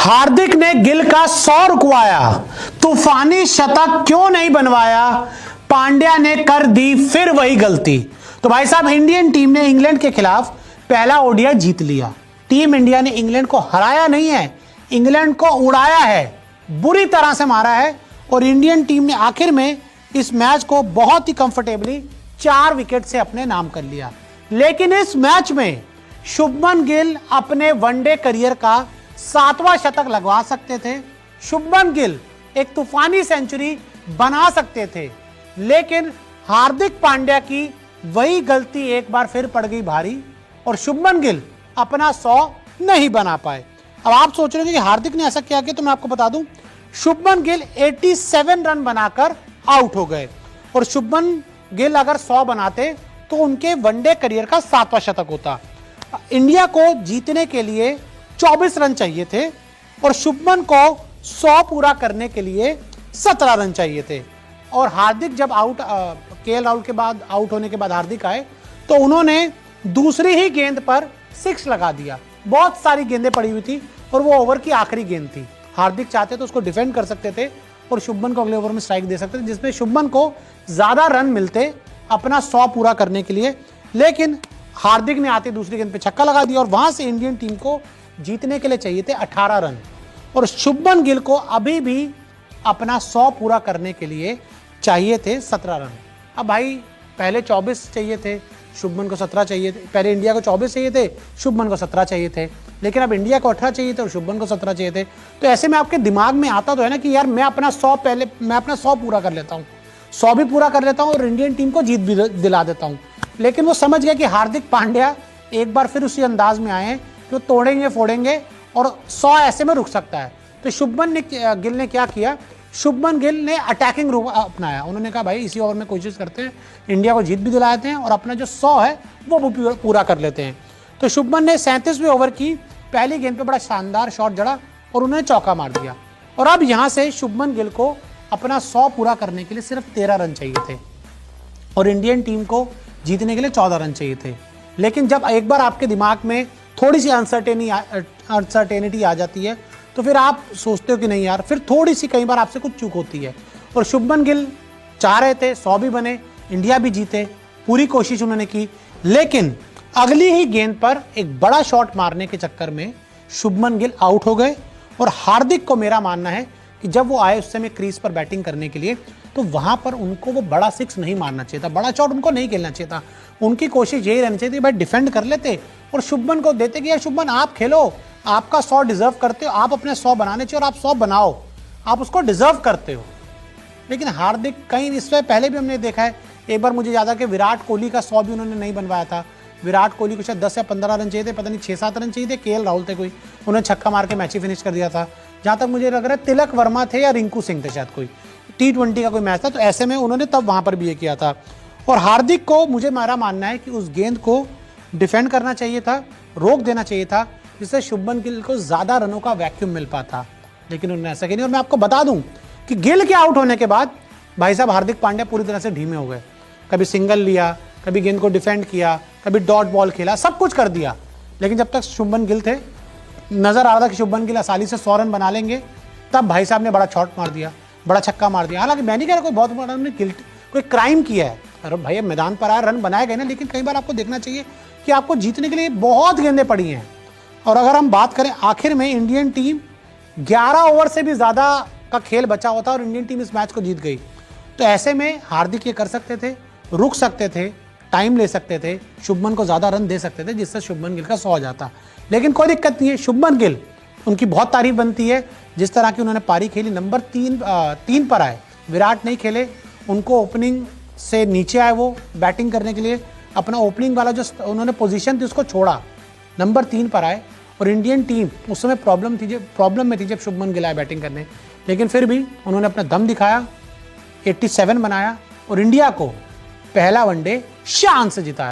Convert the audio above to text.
हार्दिक ने गिल का 100 रुकवाया, तूफानी शतक क्यों नहीं बनवाया, पांड्या ने कर दी फिर वही गलती। तो भाई साहब, इंडियन टीम ने इंग्लैंड के खिलाफ पहला ओडीआई जीत लिया। टीम इंडिया ने इंग्लैंड को हराया नहीं है, इंग्लैंड को उड़ाया है, बुरी तरह से मारा है। और इंडियन टीम ने आखिर में इस मैच को बहुत ही कंफर्टेबली 4 विकेट से अपने नाम कर लिया। लेकिन इस मैच में शुभमन गिल अपने वनडे करियर का 7वां शतक लगवा सकते थे। शुभमन गिल एक तूफानी सेंचुरी बना सकते थे, लेकिन हार्दिक पांड्या की वही गलती एक बार फिर पड़ गई भारी और शुभमन गिल अपना 100 नहीं बना पाए। अब आप सोच रहे हैं कि हार्दिक ने ऐसा क्या किया, तो मैं आपको बता दूं, शुभमन गिल 87 रन बनाकर आउट हो गए और शुभमन गिल अगर 100 बनाते तो उनके वनडे करियर का 7वां शतक होता। इंडिया को जीतने के लिए 24 रन चाहिए थे और शुभमन को 100 पूरा करने के लिए 17 रन चाहिए थे। और हार्दिक जब केएल राहुल के बाद आउट होने के बाद हार्दिक आए तो उन्होंने दूसरी ही गेंद पर 6 लगा दिया। बहुत सारी गेंदें पड़ी हुई थी और वो ओवर की आखिरी गेंद थी। हार्दिक चाहते तो उसको डिफेंड कर सकते थे और शुभमन को अगले ओवर में स्ट्राइक दे सकते थे, जिसमें शुभमन को ज्यादा रन मिलते अपना 100 पूरा करने के लिए। लेकिन हार्दिक ने आते दूसरी गेंद पे छक्का लगा दिया और वहां से इंडियन टीम को जीतने के लिए चाहिए थे 18 रन और शुभमन गिल को अभी भी अपना 100 पूरा करने के लिए चाहिए थे 17 रन। अब भाई पहले 24 चाहिए थे, शुभमन को 17 चाहिए थे। पहले इंडिया को 24 चाहिए थे, शुभमन को 17 चाहिए थे, लेकिन अब इंडिया को 18 चाहिए थे और शुभमन को 17 चाहिए थे। तो ऐसे में आपके दिमाग में आता तो है ना कि यार मैं अपना 100 पूरा कर लेता हूँ, 100 भी पूरा कर लेता हूँ और इंडियन टीम को जीत भी दिला देता हूँ। लेकिन वो समझ गया कि हार्दिक पांड्या एक बार फिर उसी अंदाज में आए हैं कि वो तोड़ेंगे फोड़ेंगे और 100 ऐसे में रुक सकता है। तो शुभमन गिल ने क्या किया, शुभमन गिल ने अटैकिंग रूप अपनाया। उन्होंने कहा भाई इसी ओवर में कोशिश करते हैं, इंडिया को जीत भी दिलाते हैं और अपना जो 100 है वो भी पूरा कर लेते हैं। तो शुभमन ने 37वें ओवर की पहली गेंद पे बड़ा शानदार शॉट जड़ा और उन्होंने चौका मार दिया। और अब यहां से शुभमन गिल को अपना 100 पूरा करने के लिए सिर्फ 13 रन चाहिए थे और इंडियन टीम को जीतने के लिए 14 रन चाहिए थे। लेकिन जब एक बार आपके दिमाग में थोड़ी सी अनसर्टेनिटी आ जाती है तो फिर आप सोचते हो कि नहीं यार, फिर थोड़ी सी कई बार आपसे कुछ चूक होती है। और शुभमन गिल चाह रहे थे 100 भी बने, इंडिया भी जीते, पूरी कोशिश उन्होंने की, लेकिन अगली ही गेंद पर एक बड़ा शॉट मारने के चक्कर में शुभमन गिल आउट हो गए। और हार्दिक को मेरा मानना है कि जब वो आए उस समय क्रीज पर बैटिंग करने के लिए तो वहां पर उनको वो बड़ा 6 नहीं मारना चाहिए था, बड़ा शॉट उनको नहीं खेलना चाहिए था। उनकी कोशिश यही रहनी चाहिए थी भाई डिफेंड कर लेते और शुभमन को देते कि यार शुभमन आप खेलो, आपका 100 डिजर्व करते हो, आप अपने 100 बनाने चाहिए और आप 100 बनाओ, आप उसको डिजर्व करते हो। लेकिन हार्दिक कहीं इससे पहले भी हमने देखा है, एक बार मुझे याद है कि विराट कोहली का 100 भी उन्होंने नहीं बनवाया था। विराट कोहली को शायद 10 या 15 रन चाहिए थे, पता नहीं 6-7 रन चाहिए थे, केएल राहुल थे कोई, उन्होंने छक्का मार के मैच ही फिनिश कर दिया था। जहां तक मुझे लग रहा है तिलक वर्मा थे या रिंकू सिंह थे, शायद कोई T20 का कोई मैच था। तो ऐसे में उन्होंने तब वहां पर भी ये किया था। और हार्दिक को मुझे मेरा मानना है कि उस गेंद को डिफेंड करना चाहिए था, रोक देना चाहिए था, जिससे शुभमन गिल को ज्यादा रनों का वैक्यूम मिल पाता। लेकिन उन्होंने ऐसा किया नहीं। और मैं आपको बता दूं कि गिल के आउट होने के बाद भाई साहब हार्दिक पांड्या पूरी तरह से धीमे हो गए। कभी सिंगल लिया, कभी गेंद को डिफेंड किया, कभी डॉट बॉल खेला, सब कुछ कर दिया। लेकिन जब तक शुभमन गिल थे, नजर आ रहा था कि शुभमन गिल आसानी से 100 रन बना लेंगे, तब भाई साहब ने बड़ा शॉट मार दिया, बड़ा छक्का मार दिया। हालांकि मैं नहीं कह रहा कोई बहुत बड़ा कोई क्राइम किया है, अरे भाई मैदान पर आए रन बनाए गए ना, लेकिन कई बार आपको देखना चाहिए कि आपको जीतने के लिए बहुत गेंदें पड़ी हैं। और अगर हम बात करें आखिर में इंडियन टीम 11 ओवर से भी ज्यादा का खेल बचा होता और इंडियन टीम इस मैच को जीत गई। तो ऐसे में हार्दिक ये कर सकते थे, रुक सकते थे, टाइम ले सकते थे, शुभमन को ज्यादा रन दे सकते थे, जिससे शुभमन गिल का 100 हो जाता। लेकिन कोई दिक्कत नहीं है, शुभमन गिल उनकी बहुत तारीफ बनती है, जिस तरह की उन्होंने पारी खेली, नंबर 3 पर आए, विराट नहीं खेले, उनको ओपनिंग से नीचे आए वो बैटिंग करने के लिए, अपना ओपनिंग वाला जो उन्होंने पोजीशन थी उसको छोड़ा, नंबर 3 पर आए। और इंडियन टीम उस समय प्रॉब्लम में थी जब शुभमन गिल आए बैटिंग करने, लेकिन फिर भी उन्होंने अपना दम दिखाया, 87 बनाया और इंडिया को पहला वनडे शान से जिताया।